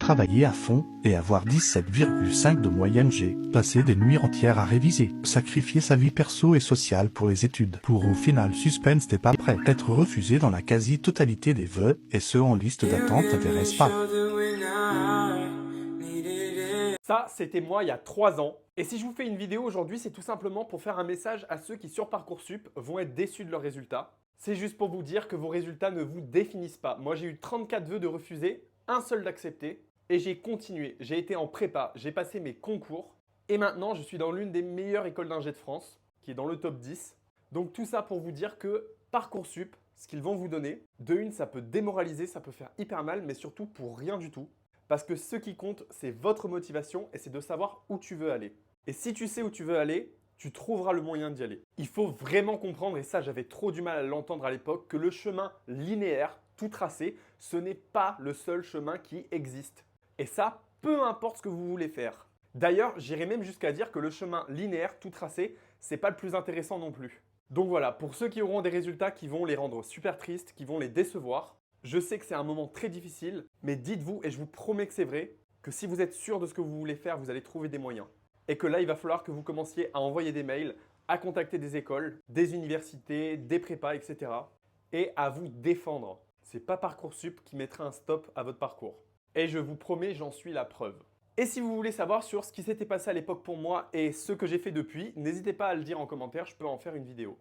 travaillé à fond et avoir 17,5 de moyenne. J'ai passé des nuits entières à réviser, sacrifier sa vie perso et sociale pour les études. Pour au final, suspense n'est pas prêt. Être refusé dans la quasi-totalité des vœux et ceux en liste d'attente n'intéresse pas. Ça, c'était moi il y a 3 ans. Et si je vous fais une vidéo aujourd'hui, c'est tout simplement pour faire un message à ceux qui sur Parcoursup vont être déçus de leurs résultats. C'est juste pour vous dire que vos résultats ne vous définissent pas. Moi, j'ai eu 34 vœux de refusés, un seul d'accepté, et j'ai continué. J'ai été en prépa, j'ai passé mes concours, et maintenant, je suis dans l'une des meilleures écoles d'ingé de France, qui est dans le top 10. Donc tout ça pour vous dire que Parcoursup, ce qu'ils vont vous donner, de une, ça peut démoraliser, ça peut faire hyper mal, mais surtout pour rien du tout. Parce que ce qui compte, c'est votre motivation et c'est de savoir où tu veux aller. Et si tu sais où tu veux aller, tu trouveras le moyen d'y aller. Il faut vraiment comprendre, et ça j'avais trop du mal à l'entendre à l'époque, que le chemin linéaire, tout tracé, ce n'est pas le seul chemin qui existe. Et ça, peu importe ce que vous voulez faire. D'ailleurs, j'irais même jusqu'à dire que le chemin linéaire, tout tracé, c'est pas le plus intéressant non plus. Donc voilà, pour ceux qui auront des résultats qui vont les rendre super tristes, qui vont les décevoir, je sais que c'est un moment très difficile, mais dites-vous, et je vous promets que c'est vrai, que si vous êtes sûr de ce que vous voulez faire, vous allez trouver des moyens. Et que là, il va falloir que vous commenciez à envoyer des mails, à contacter des écoles, des universités, des prépas, etc. Et à vous défendre. C'est pas Parcoursup qui mettra un stop à votre parcours. Et je vous promets, j'en suis la preuve. Et si vous voulez savoir sur ce qui s'était passé à l'époque pour moi et ce que j'ai fait depuis, n'hésitez pas à le dire en commentaire, je peux en faire une vidéo.